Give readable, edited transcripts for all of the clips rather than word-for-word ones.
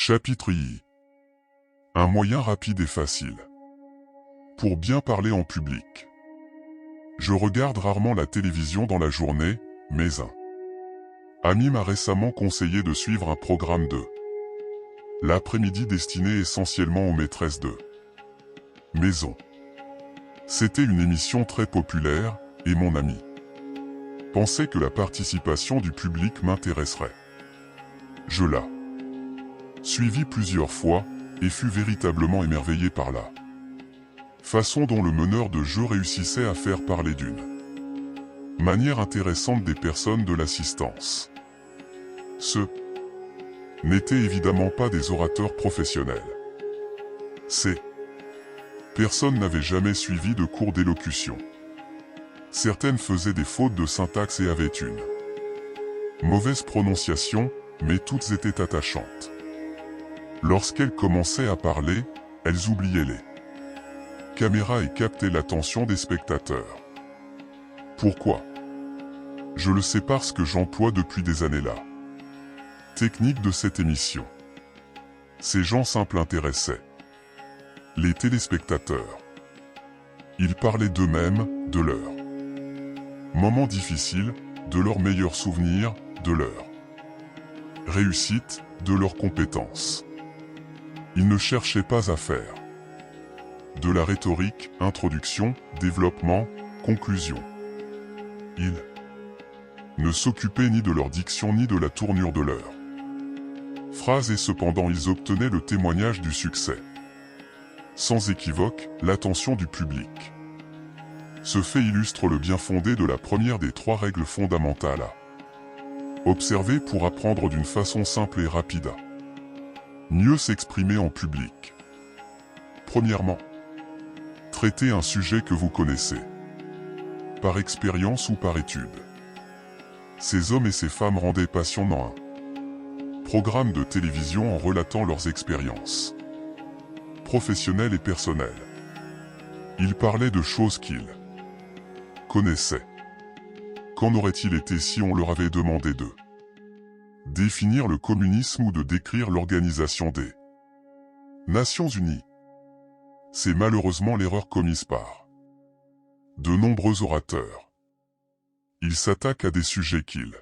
Chapitre I. Un moyen rapide et facile. Pour bien parler en public. Je regarde rarement la télévision dans la journée, mais un ami m'a récemment conseillé de suivre un programme de l'après-midi destiné essentiellement aux maîtresses de maison. C'était une émission très populaire, et mon ami pensait que la participation du public m'intéresserait. Je l'ai suivi plusieurs fois, et fut véritablement émerveillé par la façon dont le meneur de jeu réussissait à faire parler d'une manière intéressante des personnes de l'assistance. Ce n'étaient évidemment pas des orateurs professionnels. Ces personnes n'avaient jamais suivi de cours d'élocution. Certaines faisaient des fautes de syntaxe et avaient une mauvaise prononciation, mais toutes étaient attachantes. Lorsqu'elles commençaient à parler, elles oubliaient les caméras et captaient l'attention des spectateurs. Pourquoi? Je le sais parce que j'emploie depuis des années la technique de cette émission. Ces gens simples intéressaient les téléspectateurs. Ils parlaient d'eux-mêmes, de leurs moments difficiles, de leurs meilleurs souvenirs, de leurs réussites, de leurs compétences. Ils ne cherchaient pas à faire de la rhétorique, introduction, développement, conclusion. Ils ne s'occupaient ni de leur diction ni de la tournure de leurs phrases et cependant ils obtenaient le témoignage du succès. Sans équivoque, l'attention du public. Ce fait illustre le bien fondé de la première des trois règles fondamentales à observer pour apprendre d'une façon simple et rapide à mieux s'exprimer en public. Premièrement, traitez un sujet que vous connaissez, par expérience ou par étude. Ces hommes et ces femmes rendaient passionnant un programme de télévision en relatant leurs expériences professionnelles et personnelles. Ils parlaient de choses qu'ils connaissaient. Qu'en aurait-il été si on leur avait demandé de définir le communisme ou de décrire l'Organisation des Nations Unies? C'est malheureusement l'erreur commise par de nombreux orateurs. Ils s'attaquent à des sujets qu'ils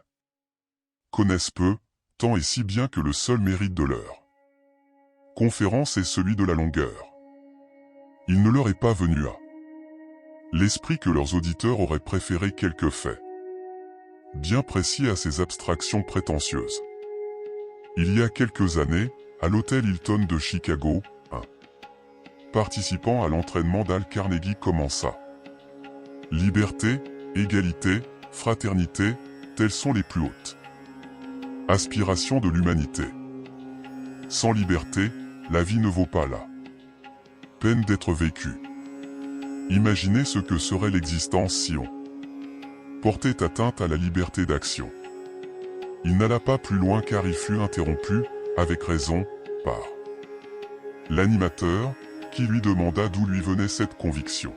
connaissent peu, tant et si bien que le seul mérite de leur conférence est celui de la longueur. Il ne leur est pas venu à l'esprit que leurs auditeurs auraient préféré quelques faits bien précis à ces abstractions prétentieuses. Il y a quelques années, à l'hôtel Hilton de Chicago, un participant à l'entraînement d'Al Carnegie commença. Liberté, égalité, fraternité, telles sont les plus hautes aspirations de l'humanité. Sans liberté, la vie ne vaut pas la peine d'être vécue. Imaginez ce que serait l'existence si on portait atteinte à la liberté d'action. Il n'alla pas plus loin car il fut interrompu, avec raison, par l'animateur, qui lui demanda d'où lui venait cette conviction.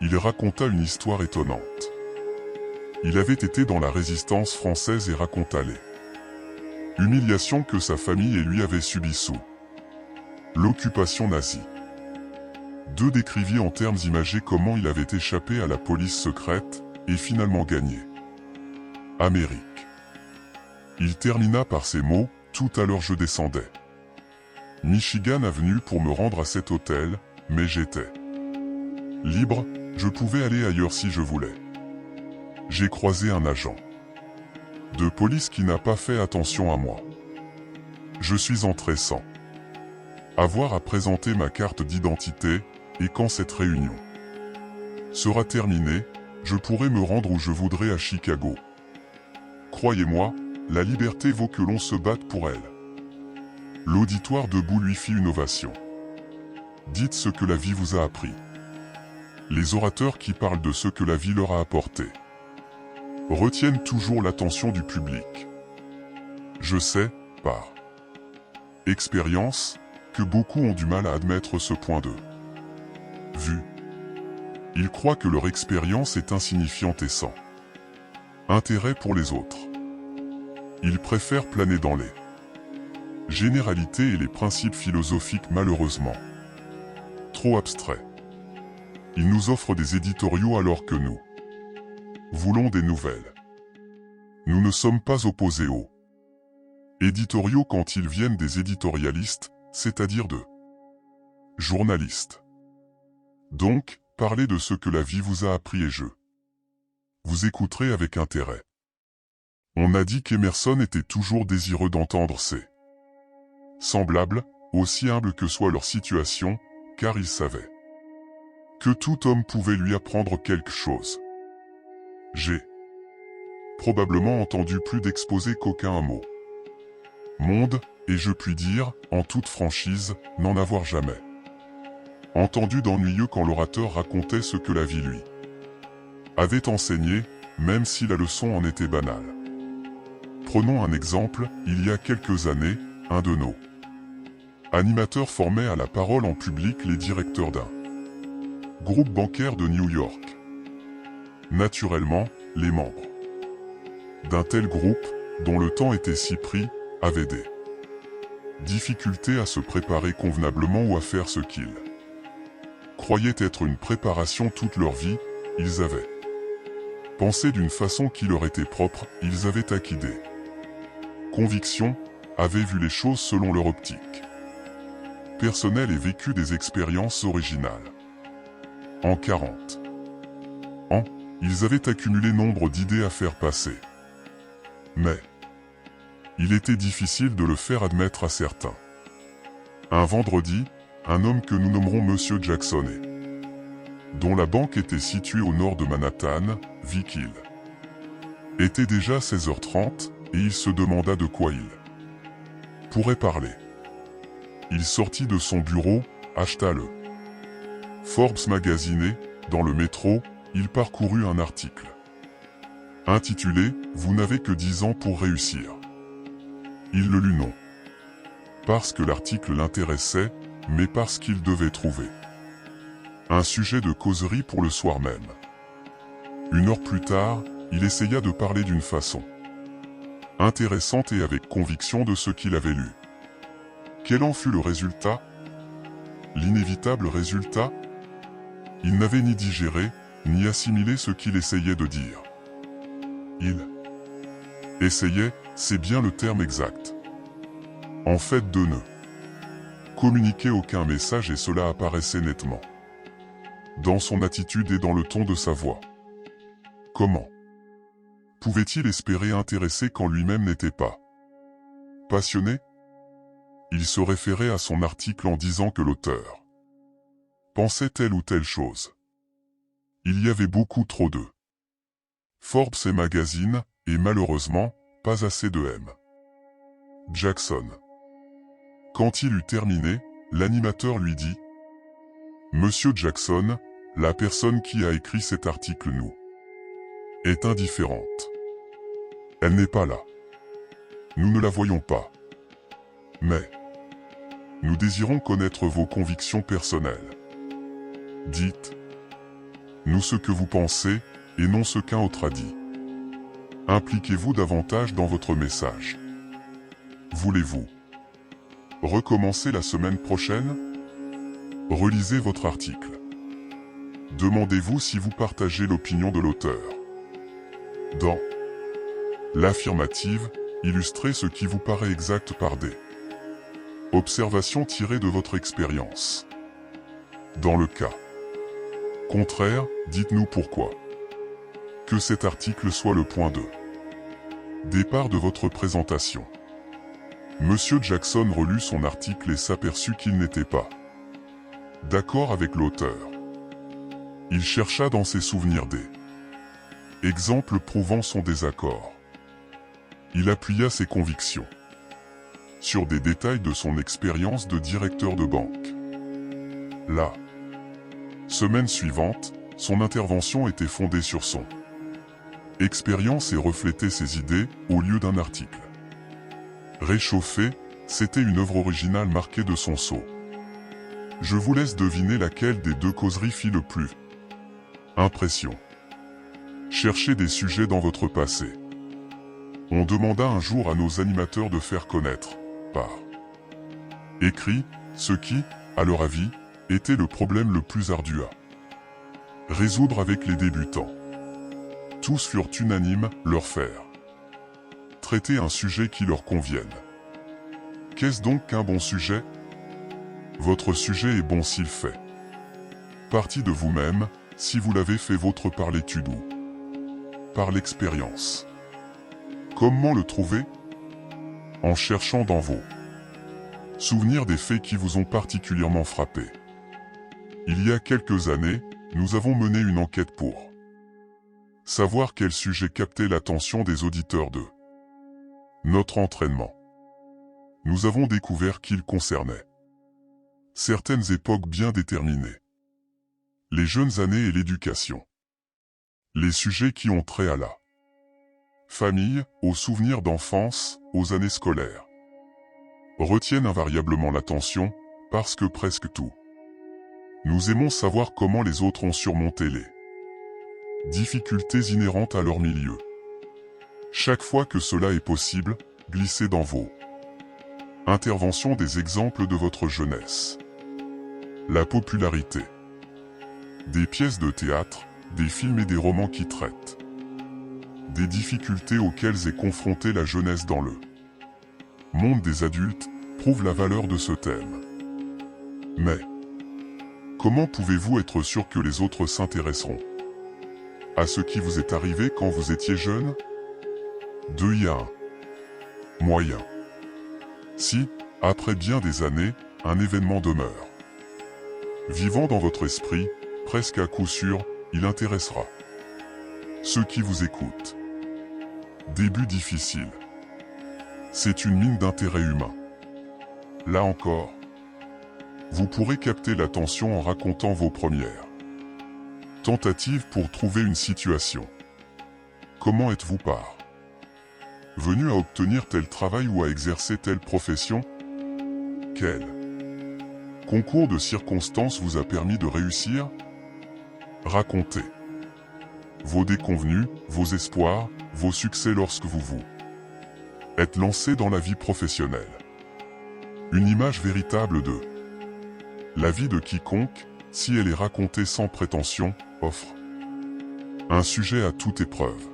Il raconta une histoire étonnante. Il avait été dans la résistance française et raconta les humiliations que sa famille et lui avaient subies sous l'occupation nazie. Deux décrivit en termes imagés comment il avait échappé à la police secrète, et finalement gagné Amérique. Il termina par ces mots, tout à l'heure je descendais Michigan Avenue pour me rendre à cet hôtel, mais j'étais libre, je pouvais aller ailleurs si je voulais. J'ai croisé un agent de police qui n'a pas fait attention à moi. Je suis entré sans avoir à présenter ma carte d'identité, et quand cette réunion sera terminée, je pourrai me rendre où je voudrais à Chicago. Croyez-moi, la liberté vaut que l'on se batte pour elle. L'auditoire debout lui fit une ovation. Dites ce que la vie vous a appris. Les orateurs qui parlent de ce que la vie leur a apporté retiennent toujours l'attention du public. Je sais, par expérience, que beaucoup ont du mal à admettre ce point de vue. Ils croient que leur expérience est insignifiante et sans intérêt pour les autres. Ils préfèrent planer dans les généralités et les principes philosophiques malheureusement trop abstraits. Il nous offre des éditoriaux alors que nous voulons des nouvelles. Nous ne sommes pas opposés aux éditoriaux quand ils viennent des éditorialistes, c'est-à-dire de journalistes. Donc, parlez de ce que la vie vous a appris et je vous écouterai avec intérêt. On a dit qu'Emerson était toujours désireux d'entendre ses semblables, aussi humbles que soit leur situation, car il savait que tout homme pouvait lui apprendre quelque chose. J'ai probablement entendu plus d'exposés qu'aucun mot. Monde, et je puis dire, en toute franchise, n'en avoir jamais entendu d'ennuyeux quand l'orateur racontait ce que la vie lui avait enseigné, même si la leçon en était banale. Prenons un exemple, il y a quelques années, un de nos animateurs formait à la parole en public les directeurs d'un groupe bancaire de New York. Naturellement, les membres d'un tel groupe, dont le temps était si pris, avaient des difficultés à se préparer convenablement ou à faire ce qu'ils croyaient être une préparation toute leur vie. Ils avaient pensé d'une façon qui leur était propre, ils avaient acquis des convictions, avaient vu les choses selon leur optique personnelle et vécu des expériences originales. En 40 ans, ils avaient accumulé nombre d'idées à faire passer. Mais il était difficile de le faire admettre à certains. Un vendredi, un homme que nous nommerons Monsieur Jackson et dont la banque était située au nord de Manhattan, vit qu'il était déjà 16h30 et il se demanda de quoi il pourrait parler. Il sortit de son bureau, acheta le Forbes magazine et, dans le métro, il parcourut un article intitulé « Vous n'avez que 10 ans pour réussir ». Il le lut non parce que l'article l'intéressait, mais parce qu'il devait trouver un sujet de causerie pour le soir même. Une heure plus tard, il essaya de parler d'une façon intéressante et avec conviction de ce qu'il avait lu. Quel en fut le résultat? L'inévitable résultat? Il n'avait ni digéré, ni assimilé ce qu'il essayait de dire. Il essayait, c'est bien le terme exact. En fait, de ne communiquer aucun message et cela apparaissait nettement dans son attitude et dans le ton de sa voix. Comment pouvait-il espérer intéresser quand lui-même n'était pas passionné? Il se référait à son article en disant que l'auteur pensait telle ou telle chose. Il y avait beaucoup trop de Forbes et magazines, et malheureusement, pas assez de M. Jackson. Quand il eut terminé, l'animateur lui dit « Monsieur Jackson, la personne qui a écrit cet article nous est indifférente. Elle n'est pas là. Nous ne la voyons pas. Mais nous désirons connaître vos convictions personnelles. Dites-nous ce que vous pensez et non ce qu'un autre a dit. Impliquez-vous davantage dans votre message. Voulez-vous recommencer la semaine prochaine? Relisez votre article. Demandez-vous si vous partagez l'opinion de l'auteur. Dans l'affirmative, illustrez ce qui vous paraît exact par des observations tirées de votre expérience. Dans le cas contraire, dites-nous pourquoi. Que cet article soit le point de départ de votre présentation. Monsieur Jackson relut son article et s'aperçut qu'il n'était pas d'accord avec l'auteur. Il chercha dans ses souvenirs des exemples prouvant son désaccord. Il appuya ses convictions sur des détails de son expérience de directeur de banque. La semaine suivante, son intervention était fondée sur son expérience et reflétait ses idées au lieu d'un article réchauffé. C'était une œuvre originale marquée de son sceau. Je vous laisse deviner laquelle des deux causeries fit le plus impression. Cherchez des sujets dans votre passé. On demanda un jour à nos animateurs de faire connaître, par écrit ce qui, à leur avis, était le problème le plus ardu à résoudre avec les débutants. Tous furent unanimes, leur faire traiter un sujet qui leur convienne. Qu'est-ce donc qu'un bon sujet? Votre sujet est bon s'il fait partie de vous-même, si vous l'avez fait vôtre par l'étude ou par l'expérience. Comment le trouver? En cherchant dans vos souvenirs des faits qui vous ont particulièrement frappé. Il y a quelques années, nous avons mené une enquête pour savoir quel sujet captait l'attention des auditeurs de notre entraînement. Nous avons découvert qu'il concernait certaines époques bien déterminées. Les jeunes années et l'éducation. Les sujets qui ont trait à la famille, aux souvenirs d'enfance, aux années scolaires, retiennent invariablement l'attention, parce que presque tout. Nous aimons savoir comment les autres ont surmonté les difficultés inhérentes à leur milieu. Chaque fois que cela est possible, glissez dans vos interventions des exemples de votre jeunesse. La popularité des pièces de théâtre, des films et des romans qui traitent des difficultés auxquelles est confrontée la jeunesse dans le monde des adultes, prouve la valeur de ce thème. Mais comment pouvez-vous être sûr que les autres s'intéresseront à ce qui vous est arrivé quand vous étiez jeune? Il y a un moyen. Si, après bien des années, un événement demeure vivant dans votre esprit, presque à coup sûr, il intéressera ceux qui vous écoutent. Début difficile. C'est une mine d'intérêt humain. Là encore, vous pourrez capter l'attention en racontant vos premières tentatives pour trouver une situation. Comment êtes-vous venu à obtenir tel travail ou à exercer telle profession? Quel concours de circonstances vous a permis de réussir? Racontez vos déconvenus, vos espoirs, vos succès lorsque vous êtes lancé dans la vie professionnelle. Une image véritable de la vie de quiconque, si elle est racontée sans prétention, offre un sujet à toute épreuve.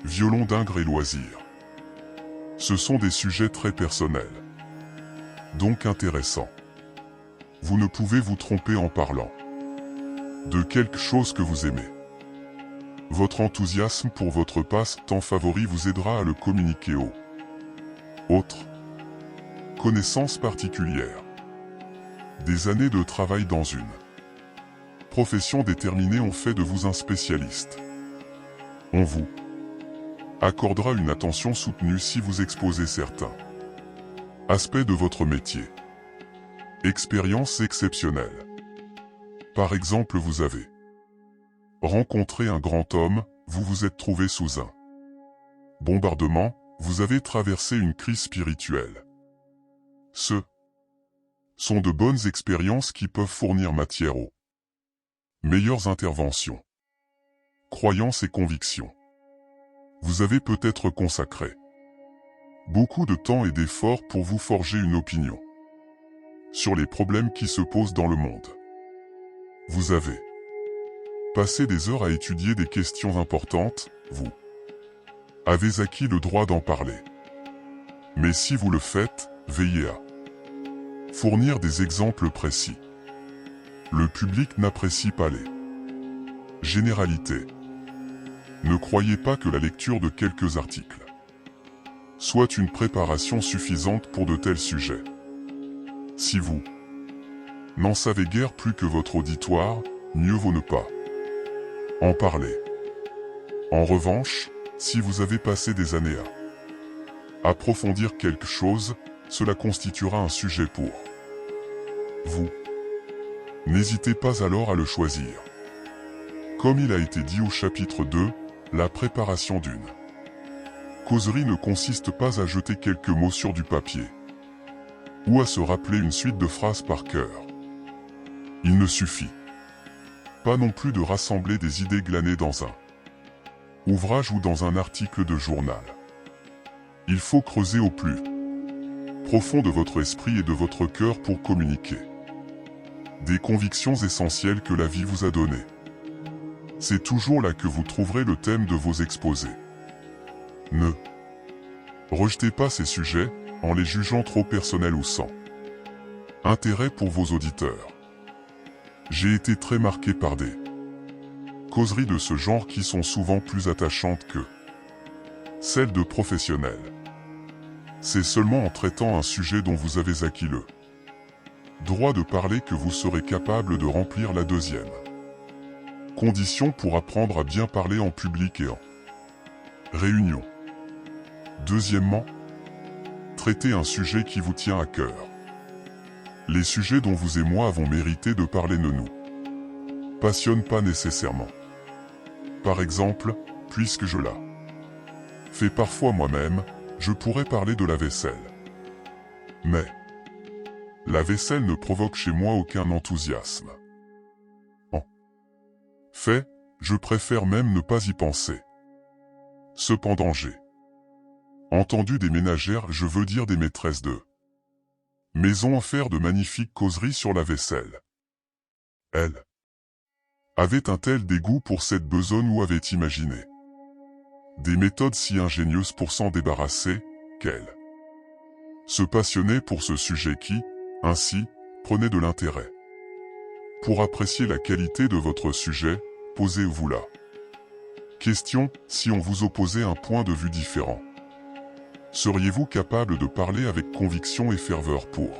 Violon d'ingres et loisirs. Ce sont des sujets très personnels, donc intéressants. Vous ne pouvez vous tromper en parlant de quelque chose que vous aimez. Votre enthousiasme pour votre passe-temps favori vous aidera à le communiquer aux autres. Connaissances particulières. Des années de travail dans une profession déterminée ont fait de vous un spécialiste. On vous accordera une attention soutenue si vous exposez certains aspects de votre métier. Expérience exceptionnelle. Par exemple, vous avez rencontré un grand homme, vous vous êtes trouvé sous un bombardement, vous avez traversé une crise spirituelle. Ce sont de bonnes expériences qui peuvent fournir matière aux meilleures interventions. Croyances et convictions. Vous avez peut-être consacré beaucoup de temps et d'efforts pour vous forger une opinion sur les problèmes qui se posent dans le monde. Vous avez passé des heures à étudier des questions importantes, vous avez acquis le droit d'en parler. Mais si vous le faites, veillez à fournir des exemples précis. Le public n'apprécie pas les généralités. Ne croyez pas que la lecture de quelques articles soit une préparation suffisante pour de tels sujets. Si vous n'en savez guère plus que votre auditoire, mieux vaut ne pas en parler. En revanche, si vous avez passé des années à approfondir quelque chose, cela constituera un sujet pour vous. N'hésitez pas alors à le choisir. Comme il a été dit au chapitre 2, la préparation d'une causerie ne consiste pas à jeter quelques mots sur du papier ou à se rappeler une suite de phrases par cœur. Il ne suffit pas non plus de rassembler des idées glanées dans un ouvrage ou dans un article de journal. Il faut creuser au plus profond de votre esprit et de votre cœur pour communiquer. Des convictions essentielles que la vie vous a données. C'est toujours là que vous trouverez le thème de vos exposés. Ne rejetez pas ces sujets en les jugeant trop personnels ou sans intérêt pour vos auditeurs. J'ai été très marqué par des causeries de ce genre qui sont souvent plus attachantes que celles de professionnels. C'est seulement en traitant un sujet dont vous avez acquis le droit de parler que vous serez capable de remplir la deuxième condition pour apprendre à bien parler en public et en réunion. Deuxièmement, traitez un sujet qui vous tient à cœur. Les sujets dont vous et moi avons mérité de parler ne nous passionnent pas nécessairement. Par exemple, puisque je la fais parfois moi-même, je pourrais parler de la vaisselle. Mais la vaisselle ne provoque chez moi aucun enthousiasme. En fait, je préfère même ne pas y penser. Cependant j'ai entendu des ménagères, je veux dire des maîtresses de maison, faire de magnifiques causeries sur la vaisselle. Elles avaient un tel dégoût pour cette besogne ou avaient imaginé des méthodes si ingénieuses pour s'en débarrasser, qu'elles se passionnaient pour ce sujet qui, ainsi, prenait de l'intérêt. Pour apprécier la qualité de votre sujet, posez-vous la question, si on vous opposait un point de vue différent. Seriez-vous capable de parler avec conviction et ferveur pour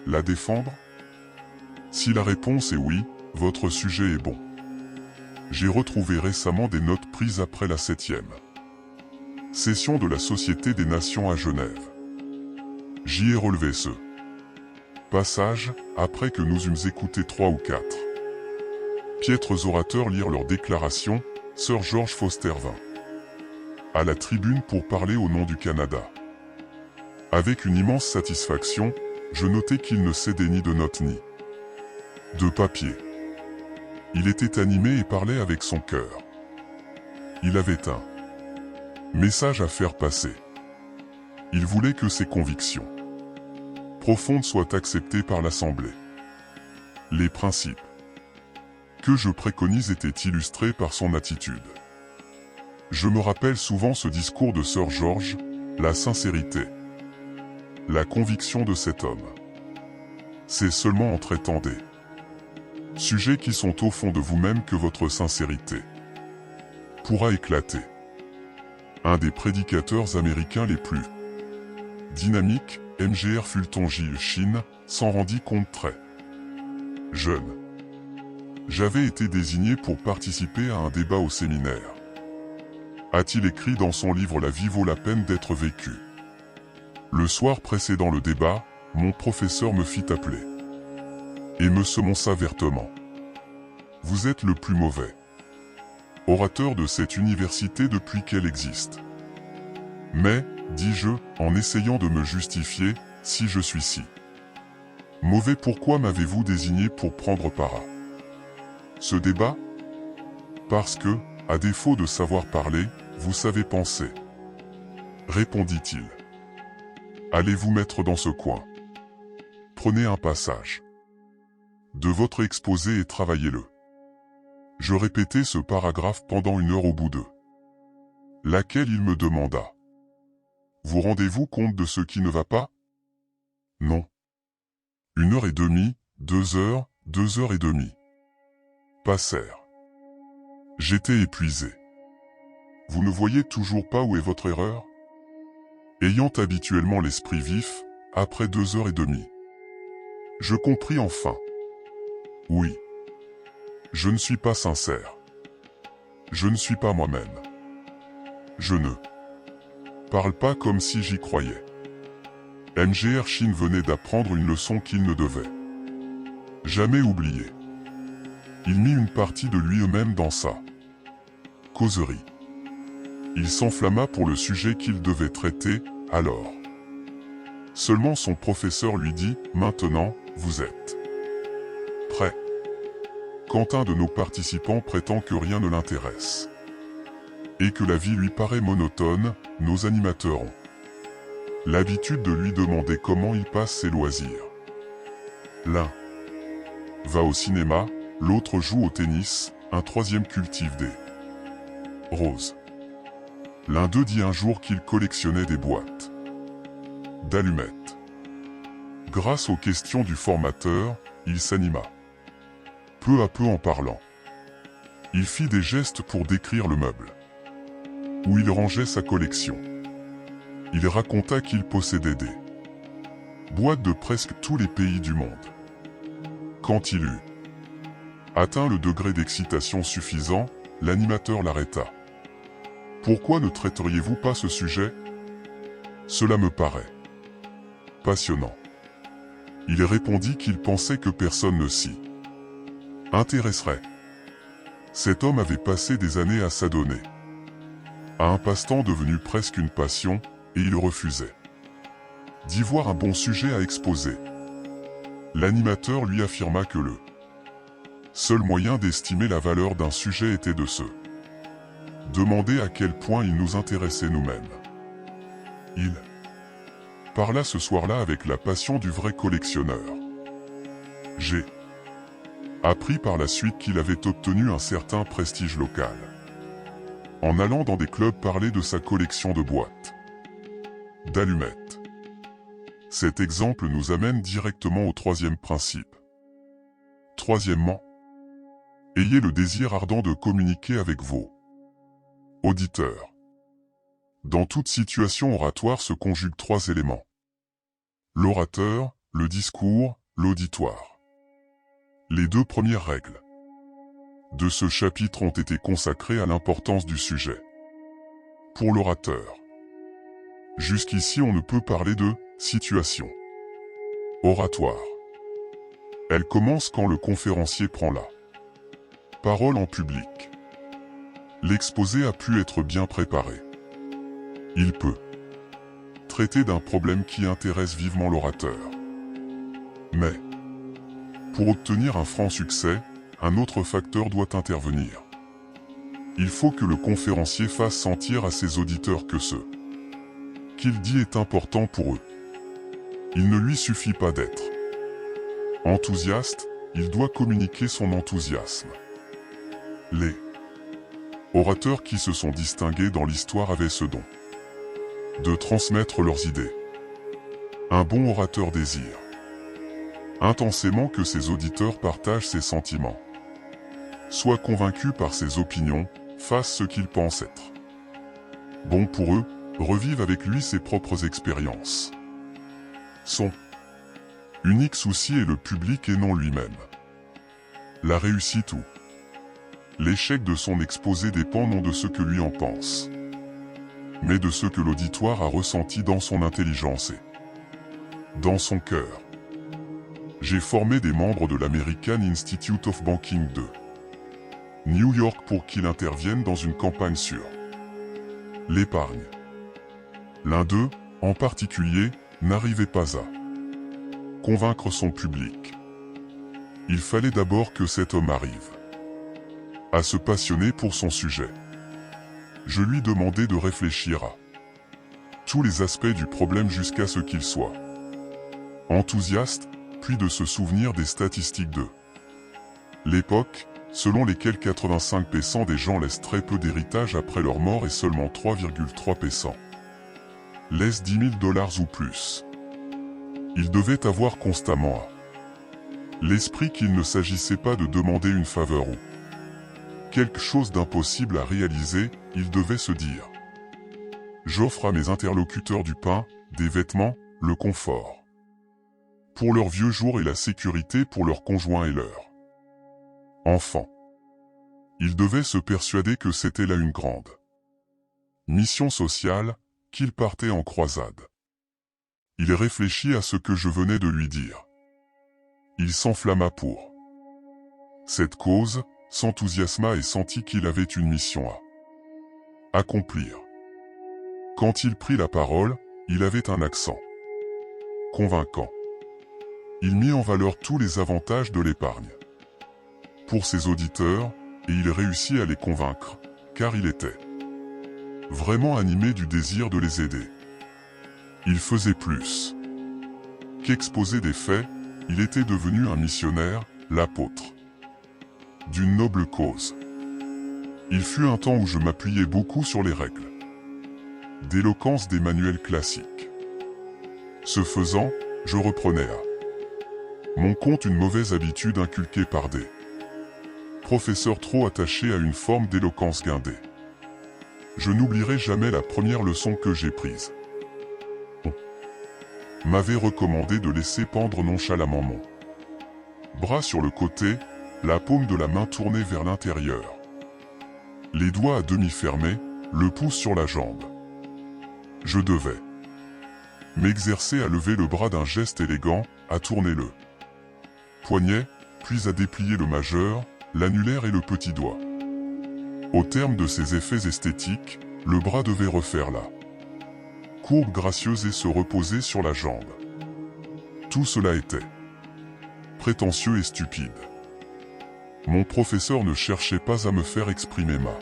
la défendre? Si la réponse est oui, votre sujet est bon. J'ai retrouvé récemment des notes prises après la 7e session de la Société des Nations à Genève. J'y ai relevé ce passage, après que nous eûmes écouté 3 ou 4 piètres orateurs lire leur déclaration. Sir George Foster vint à la tribune pour parler au nom du Canada. Avec une immense satisfaction, je notai qu'il ne cédait ni de notes ni de papier. Il était animé et parlait avec son cœur. Il avait un message à faire passer. Il voulait que ses convictions profondes soient acceptées par l'Assemblée. Les principes que je préconise étaient illustrés par son attitude. Je me rappelle souvent ce discours de Sir George, la sincérité, la conviction de cet homme. C'est seulement en traitant des sujets qui sont au fond de vous-même que votre sincérité pourra éclater. Un des prédicateurs américains les plus dynamiques, MGR Fulton J. Sheen, s'en rendit compte très jeune. J'avais été désigné pour participer à un débat au séminaire. A-t-il écrit dans son livre La vie vaut la peine d'être vécue. Le soir précédant le débat, mon professeur me fit appeler et me semonça vertement. Vous êtes le plus mauvais orateur de cette université depuis qu'elle existe. Mais, dis-je, en essayant de me justifier, si je suis si mauvais, pourquoi m'avez-vous désigné pour prendre part à ce débat? Parce que, à défaut de savoir parler, vous savez penser, répondit-il. Allez vous mettre dans ce coin. Prenez un passage de votre exposé et travaillez-le. Je répétai ce paragraphe pendant 1 heure au bout de laquelle il me demanda. Vous rendez-vous compte de ce qui ne va pas? Non. 1h30, 2 heures, 2h30. Passèrent. J'étais épuisé. Vous ne voyez toujours pas où est votre erreur? Ayant habituellement l'esprit vif, après 2h30, je compris enfin. Oui. Je ne suis pas sincère. Je ne suis pas moi-même. Je ne parle pas comme si j'y croyais. MGR Sheen venait d'apprendre une leçon qu'il ne devait jamais oublier. Il mit une partie de lui-même dans sa causerie. Il s'enflamma pour le sujet qu'il devait traiter, alors. Seulement son professeur lui dit, maintenant, vous êtes prêt. Quand un de nos participants prétend que rien ne l'intéresse et que la vie lui paraît monotone, nos animateurs ont l'habitude de lui demander comment il passe ses loisirs. L'un va au cinéma, l'autre joue au tennis, un troisième cultive des roses. L'un d'eux dit un jour qu'il collectionnait des boîtes d'allumettes. Grâce aux questions du formateur, il s'anima. Peu à peu en parlant, il fit des gestes pour décrire le meuble où il rangeait sa collection. Il raconta qu'il possédait des boîtes de presque tous les pays du monde. Quand il eut atteint le degré d'excitation suffisant, l'animateur l'arrêta. « Pourquoi ne traiteriez-vous pas ce sujet ? Cela me paraît passionnant. » Il répondit qu'il pensait que personne ne s'y intéresserait. Cet homme avait passé des années à s'adonner à un passe-temps devenu presque une passion, et il refusait d'y voir un bon sujet à exposer. L'animateur lui affirma que le seul moyen d'estimer la valeur d'un sujet était de se demander à quel point il nous intéressait nous-mêmes. Il parla ce soir-là avec la passion du vrai collectionneur. J'ai appris par la suite qu'il avait obtenu un certain prestige local en allant dans des clubs parler de sa collection de boîtes d'allumettes. Cet exemple nous amène directement au troisième principe. Troisièmement, ayez le désir ardent de communiquer avec vos auditeurs. Dans toute situation oratoire se conjuguent trois éléments: l'orateur, le discours, l'auditoire. Les deux premières règles de ce chapitre ont été consacrées à l'importance du sujet. Pour l'orateur, jusqu'ici on ne peut parler de situation oratoire. Elle commence quand le conférencier prend la parole en public. L'exposé a pu être bien préparé. Il peut traiter d'un problème qui intéresse vivement l'orateur. Mais, pour obtenir un franc succès, un autre facteur doit intervenir. Il faut que le conférencier fasse sentir à ses auditeurs que ce qu'il dit est important pour eux. Il ne lui suffit pas d'être enthousiaste, il doit communiquer son enthousiasme. Les orateurs qui se sont distingués dans l'histoire avaient ce don de transmettre leurs idées. Un bon orateur désire intensément que ses auditeurs partagent ses sentiments, soient convaincus par ses opinions, fassent ce qu'ils pensent être bon pour eux, revivent avec lui ses propres expériences. Son unique souci est le public et non lui-même. La réussite ou l'échec de son exposé dépend non de ce que lui en pense, mais de ce que l'auditoire a ressenti dans son intelligence et dans son cœur. J'ai formé des membres de l'American Institute of Banking de New York pour qu'ils interviennent dans une campagne sur l'épargne. L'un d'eux, en particulier, n'arrivait pas à convaincre son public. Il fallait d'abord que cet homme arrive à se passionner pour son sujet. Je lui demandai de réfléchir à tous les aspects du problème jusqu'à ce qu'il soit enthousiaste, puis de se souvenir des statistiques de l'époque, selon lesquelles 85% des gens laissent très peu d'héritage après leur mort et seulement 3,3% laissent $10 000 ou plus. Il devait avoir constamment à l'esprit qu'il ne s'agissait pas de demander une faveur ou quelque chose d'impossible à réaliser, il devait se dire: j'offre à mes interlocuteurs du pain, des vêtements, le confort pour leurs vieux jours et la sécurité pour leurs conjoints et leurs enfants. Il devait se persuader que c'était là une grande mission sociale, qu'il partait en croisade. Il réfléchit à ce que je venais de lui dire. Il s'enflamma pour cette cause, s'enthousiasma et sentit qu'il avait une mission à accomplir. Quand il prit la parole, il avait un accent convaincant. Il mit en valeur tous les avantages de l'épargne pour ses auditeurs, et il réussit à les convaincre, car il était vraiment animé du désir de les aider. Il faisait plus qu'exposer des faits, il était devenu un missionnaire, l'apôtre d'une noble cause. Il fut un temps où je m'appuyais beaucoup sur les règles d'éloquence des manuels classiques. Ce faisant, je reprenais à mon compte une mauvaise habitude inculquée par des professeurs trop attachés à une forme d'éloquence guindée. Je n'oublierai jamais la première leçon que j'ai prise. On m'avait recommandé de laisser pendre nonchalamment mon bras sur le côté, la paume de la main tournée vers l'intérieur. Les doigts à demi fermés, le pouce sur la jambe. Je devais m'exercer à lever le bras d'un geste élégant, à tourner le poignet, puis à déplier le majeur, l'annulaire et le petit doigt. Au terme de ces effets esthétiques, le bras devait refaire la courbe gracieuse et se reposer sur la jambe. Tout cela était prétentieux et stupide. Mon professeur ne cherchait pas à me faire exprimer ma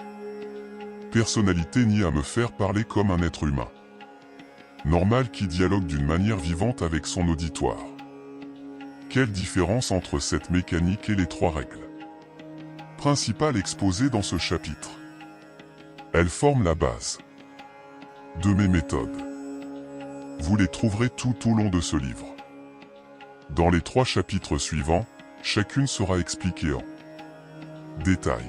personnalité ni à me faire parler comme un être humain normal qui dialogue d'une manière vivante avec son auditoire. Quelle différence entre cette mécanique et les 3 règles principales exposées dans ce chapitre. Elles forment la base de mes méthodes. Vous les trouverez tout au long de ce livre. Dans les 3 chapitres suivants, chacune sera expliquée en détail.